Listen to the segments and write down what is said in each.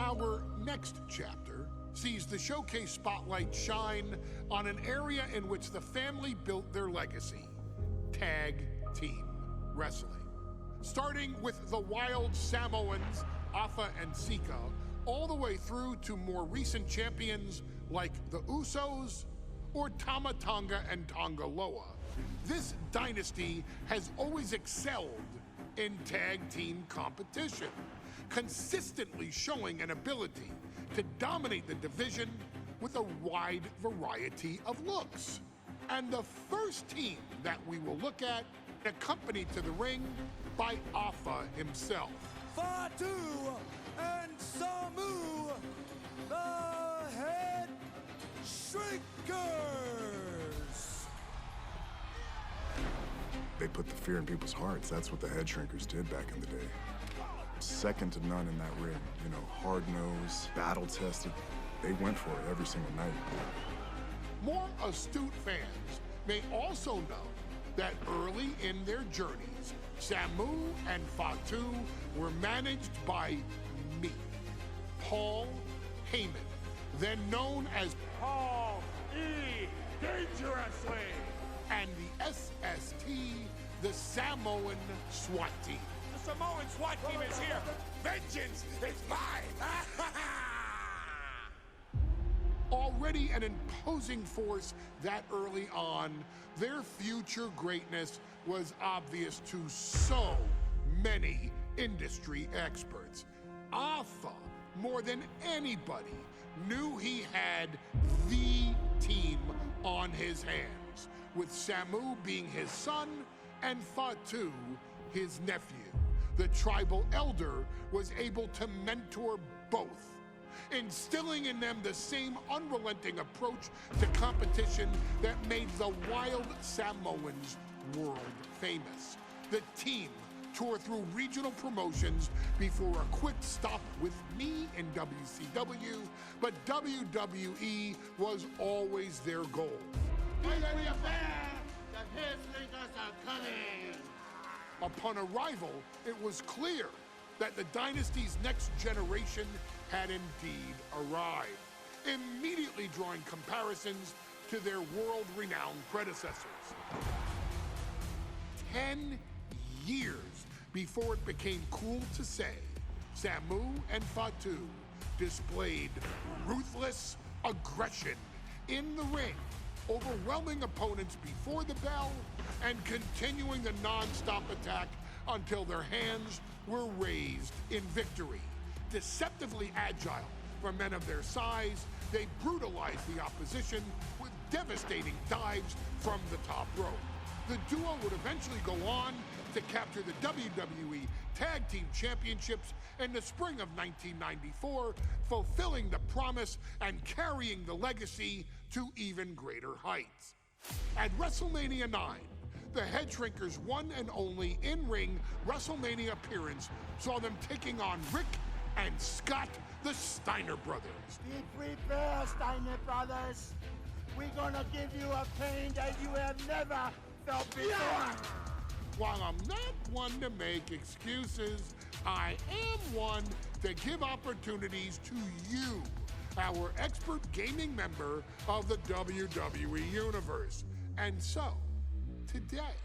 Our next chapter sees the showcase spotlight shine on an area in which the family built their legacy: tag team wrestling. Starting with the wild Samoans, Afa and Sika, all the way through to more recent champions like the Usos or Tama Tonga and Tonga Loa. This dynasty has always excelled in tag team competition, consistently showing an ability to dominate the division with a wide variety of looks. And the first team that we will look at, accompanied to the ring by Afa himself. Fatu and Samu, the Headshrinkers. They put the fear in people's hearts. That's what the Headshrinkers did back in the day. Second to none in that ring. You know, hard-nosed, battle-tested. They went for it every single night. More astute fans may also know that early in their journeys, Samu and Fatu were managed by me, Paul Heyman, then known as Paul E. Dangerously, and the SST, the Samoan SWAT team. The Samoan SWAT team is here. Vengeance is mine. Already an imposing force that early on, their future greatness was obvious to so many industry experts. Afa, more than anybody, knew he had the team on his hands, with Samu being his son and Fatu his nephew. The tribal elder was able to mentor both, instilling in them the same unrelenting approach to competition that made the wild Samoans world famous. The team toured through regional promotions before a quick stop with me in WCW, but WWE was always their goal. The Headshrinkers are coming! Upon arrival, it was clear that the dynasty's next generation had indeed arrived, immediately drawing comparisons to their world-renowned predecessors. 10 years before it became cool to say, Samu and Fatu displayed ruthless aggression in the ring, overwhelming opponents before the bell and continuing the non-stop attack until their hands were raised in victory. Deceptively agile for men of their size, they brutalized the opposition with devastating dives from the top rope. The duo would eventually go on to capture the WWE Tag Team Championships in the spring of 1994, fulfilling the promise and carrying the legacy to even greater heights. At Wrestlemania 9, the Headshrinkers' one and only in-ring Wrestlemania appearance saw them taking on Rick and Scott, the Steiner brothers. Be prepared, Steiner brothers. We're gonna give you a pain that you have never felt before. While I'm not one to make excuses, I am one to give opportunities to you, our expert gaming member of the WWE Universe. And so, today,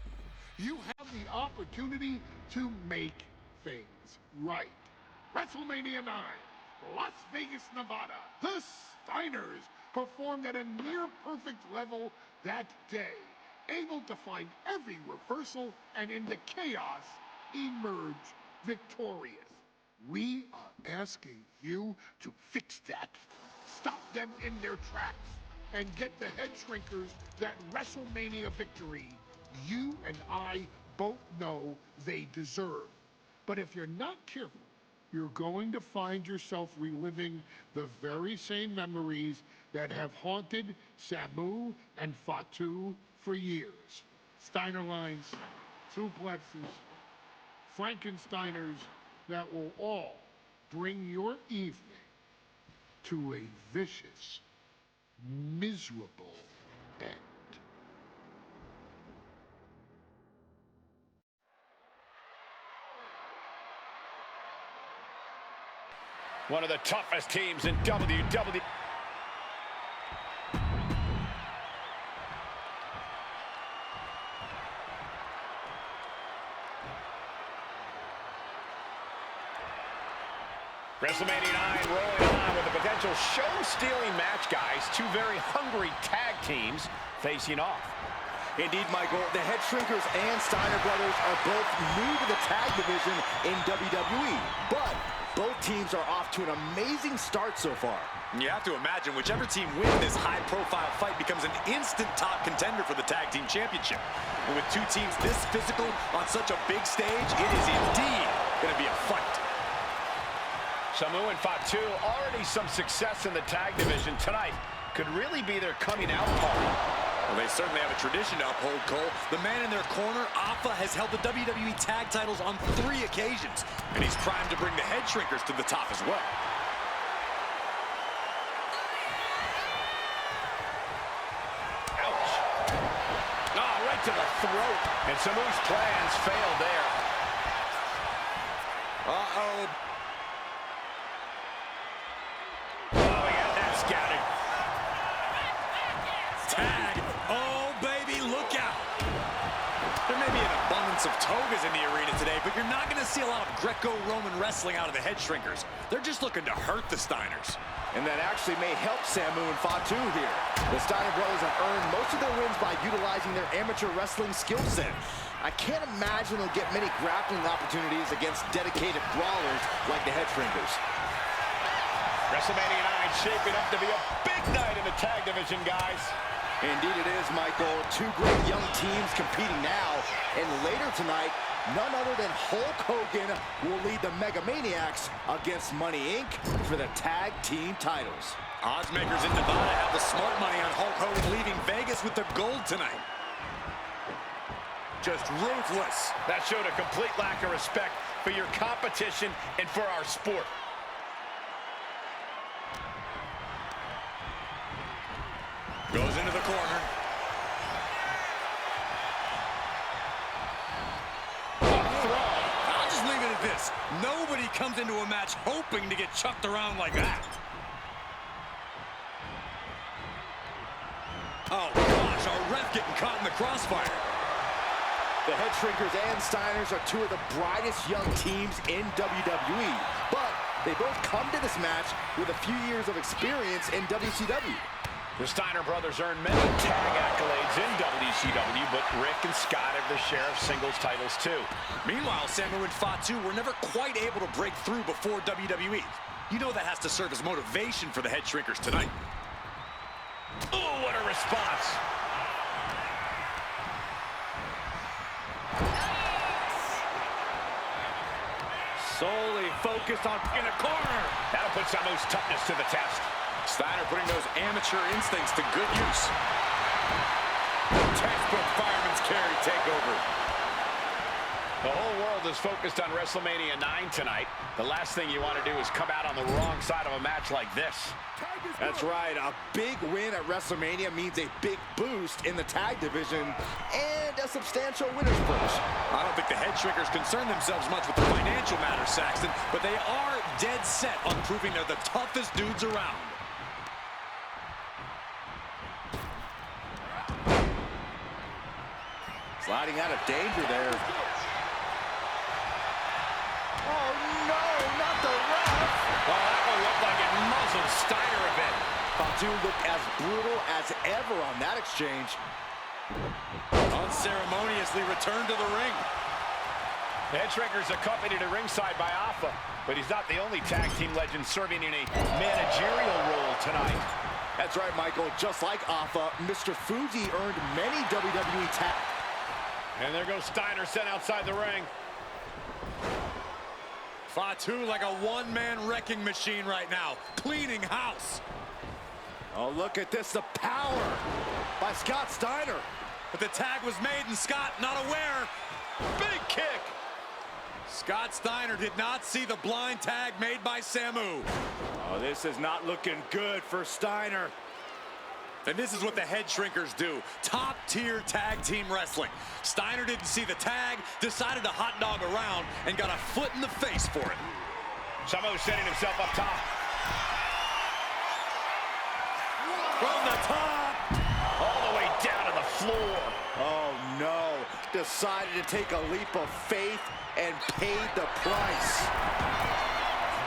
you have the opportunity to make things right. WrestleMania 9, Las Vegas, Nevada. The Steiners performed at a near-perfect level that day, able to find every reversal and in the chaos emerge victorious. We are asking you to fix that, stop them in their tracks, and get the Headshrinkers that WrestleMania victory you and I both know they deserve. But if you're not careful, you're going to find yourself reliving the very same memories that have haunted Samu and Fatu for years. Steiner lines, suplexes, Frankensteiners that will all bring your evening to a vicious, miserable end. One of the toughest teams in WWE. Wrestlemania 9 rolling on with a potential show-stealing match, guys. Two very hungry tag teams facing off. Indeed, Michael, the Headshrinkers and Steiner brothers are both new to the tag division in WWE, but both teams are off to an amazing start so far. You have to imagine whichever team wins this high-profile fight becomes an instant top contender for the tag team championship. And with two teams this physical on such a big stage, it is indeed going to be a fight. Samu and Fatu, already some success in the tag division tonight. Could really be their coming out party. Well, they certainly have a tradition to uphold, Cole. The man in their corner, Alpha, has held the WWE tag titles on 3 occasions, and he's primed to bring the Headshrinkers to the top as well. Ouch. Oh, right to the throat. And Samu's plans failed there. Uh-oh. Scouted. Tag. Oh, baby, look out. There may be an abundance of togas in the arena today, but you're not going to see a lot of Greco-Roman wrestling out of the Headshrinkers. They're just looking to hurt the Steiners. And that actually may help Samu and Fatu here. The Steiner brothers have earned most of their wins by utilizing their amateur wrestling skill set. I can't imagine they'll get many grappling opportunities against dedicated brawlers like the Headshrinkers. WrestleMania 9 shaping up to be a big night in the tag division, guys. Indeed it is, Michael. Two great young teams competing now. And later tonight, none other than Hulk Hogan will lead the Mega Maniacs against Money Inc. for the tag team titles. Oddsmakers in Nevada have the smart money on Hulk Hogan leaving Vegas with the gold tonight. Just ruthless. That showed a complete lack of respect for your competition and for our sport. Goes into the corner. I'll just leave it at this. Nobody comes into a match hoping to get chucked around like that. Oh, gosh, our ref getting caught in the crossfire. The Headshrinkers and Steiners are two of the brightest young teams in WWE, but they both come to this match with a few years of experience in WCW. The Steiner brothers earned many tag accolades in WCW, but Rick and Scott have their share of singles titles too. Meanwhile, Samu and Fatu were never quite able to break through before WWE. You know that has to serve as motivation for the Headshrinkers tonight. Oh, what a response. Solely focused on in a corner. That'll put Samu's toughness to the test. Steiner putting those amateur instincts to good use. Textbook fireman's carry takeover. The whole world is focused on WrestleMania 9 tonight. The last thing you want to do is come out on the wrong side of a match like this. That's right. A big win at WrestleMania means a big boost in the tag division and a substantial winner's purse. I don't think the Headshrinkers concern themselves much with the financial matter, Saxton, but they are dead set on proving they're the toughest dudes around. Sliding out of danger there. Oh, no, not the ref. Well, that one looked like it muzzled Steiner a bit. Fatu looked as brutal as ever on that exchange. Unceremoniously returned to the ring. The Headshrinkers accompanied to ringside by Alpha, but he's not the only tag team legend serving in a managerial role tonight. That's right, Michael. Just like Alpha, Mr. Fuji earned many WWE tag. And there goes Steiner sent outside the ring. Fatu like a one-man wrecking machine right now, cleaning house. Oh, look at this, the power by Scott Steiner. But the tag was made and Scott not aware. Big kick. Scott Steiner did not see the blind tag made by Samu. Oh, this is not looking good for Steiner. And this is what the Headshrinkers do. Top-tier tag team wrestling. Steiner didn't see the tag, decided to hot dog around, and got a foot in the face for it. Samu setting himself up top. From the top. All the way down to the floor. Oh, no. Decided to take a leap of faith and paid the price.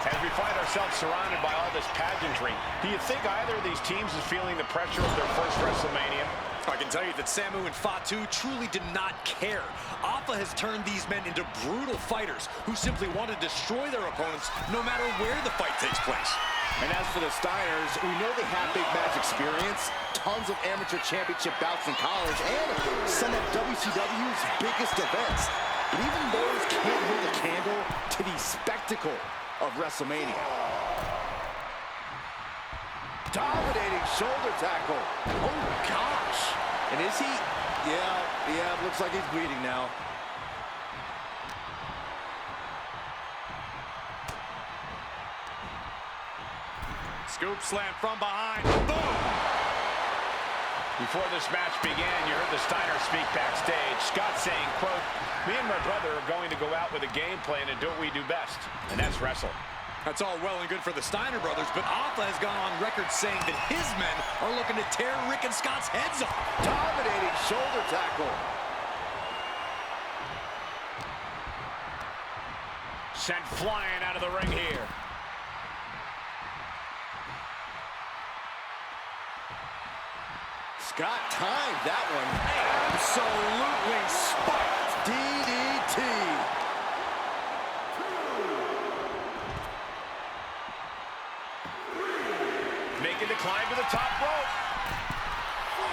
As we find ourselves surrounded by all this pageantry, do you think either of these teams is feeling the pressure of their first Wrestlemania? I can tell you that Samu and Fatu truly did not care. Alpha has turned these men into brutal fighters who simply want to destroy their opponents no matter where the fight takes place. And as for the Steiners, we know they have big match experience, tons of amateur championship bouts in college, and some of WCW's biggest events. But even those can't hold a candle to the spectacle of Wrestlemania. Dominating shoulder tackle. Oh, gosh. And is he? Yeah, looks like he's bleeding now. Scoop slam from behind. Boom! Before this match began, you heard the Steiner speak backstage. Scott saying, quote, "Me and my brother are going to go out with a game plan and do what we do best, and that's wrestle." That's all well and good for the Steiner brothers, but Alpha has gone on record saying that his men are looking to tear Rick and Scott's heads off. Dominating shoulder tackle. Sent flying out of the ring here. Scott timed that one. Absolutely spiked. DDT. Making the climb to the top rope.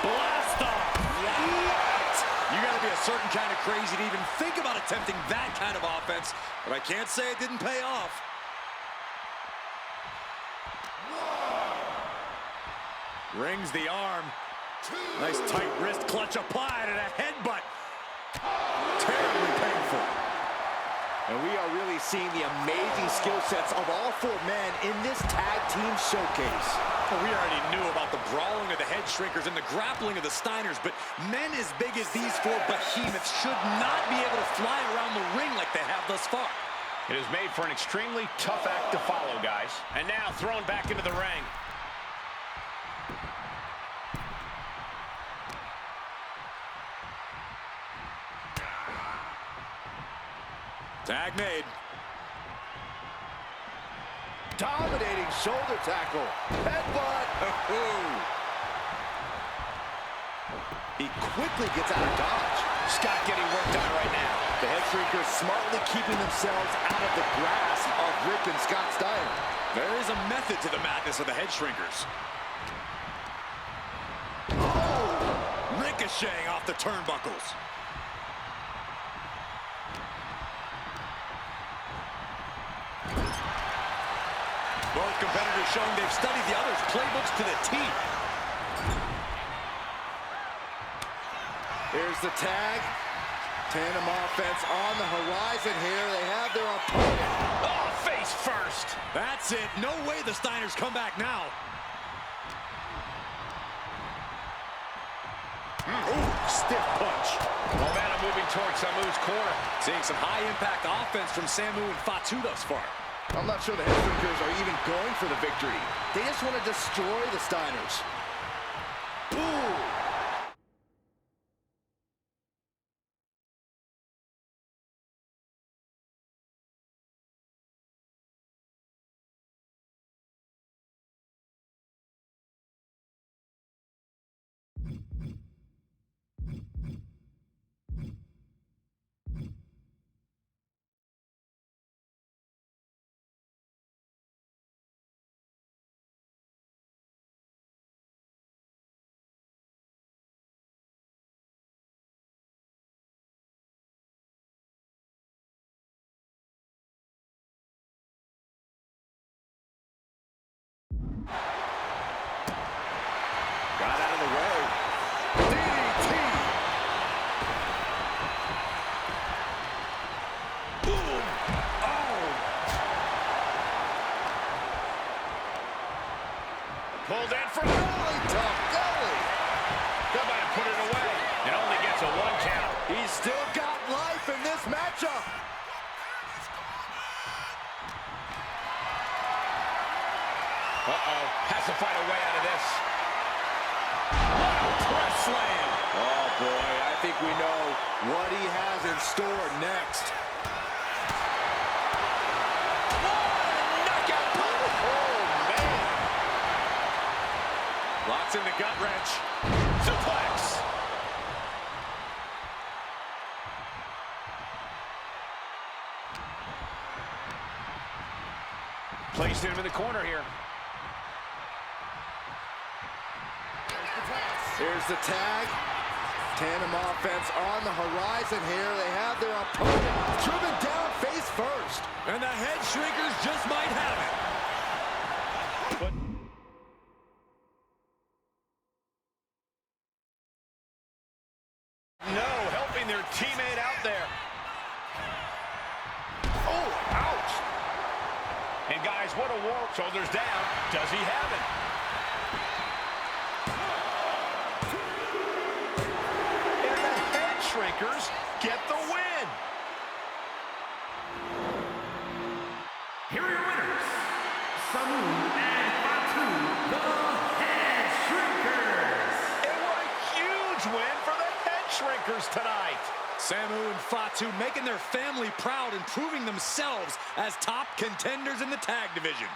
Blast off. What? You got to be a certain kind of crazy to even think about attempting that kind of offense, but I can't say it didn't pay off. Rings the arm. Nice tight wrist clutch applied and a headbutt. Terribly painful. And we are really seeing the amazing skill sets of all four men in this tag team showcase. Well, we already knew about the brawling of the Headshrinkers and the grappling of the Steiners, but men as big as these four behemoths should not be able to fly around the ring like they have thus far. It is made for an extremely tough act to follow, guys. And now thrown back into the ring. Tag made. Dominating shoulder tackle. Headbutt. He quickly gets out of dodge. Scott getting worked on right now. The Headshrinkers smartly keeping themselves out of the grasp of Rick and Scott Steiner. There is a method to the madness of the Headshrinkers. Oh! Ricocheting off the turnbuckles. Both competitors showing they've studied the other's playbooks to the T. Here's the tag. Tandem offense on the horizon here. They have their opponent. Oh, face first. That's it. No way the Steiners come back now. Ooh, stiff punch. Momentum moving towards Samu's corner. Seeing some high-impact offense from Samu and Fatu thus far. I'm not sure the Headshrinkers are even going for the victory. They just want to destroy the Steiners. Ooh. Got out of the way. DDT. Boom. Oh. Pulled in from Belly to belly. Come on, put it away. It only gets a 1 count. He's still got life in this matchup. Uh-oh, has to find a way out of this. What a press slam. Oh, boy, I think we know what he has in store next. Knockout punch. Oh, man. Locks in the gut wrench. Suplex. Placed him in the corner here. Here's the tag. Tandem offense on the horizon here. They have their opponent driven down face first. And the Headshrinkers just might have it. But no, helping their teammate out there. Oh, ouch. And guys, what a war. Shoulders down. Does he have it? And the Headshrinkers get the win. Here are your winners, Samu and Fatu, the Headshrinkers. And what a huge win for the Headshrinkers tonight. Samu and Fatu making their family proud and proving themselves as top contenders in the tag division.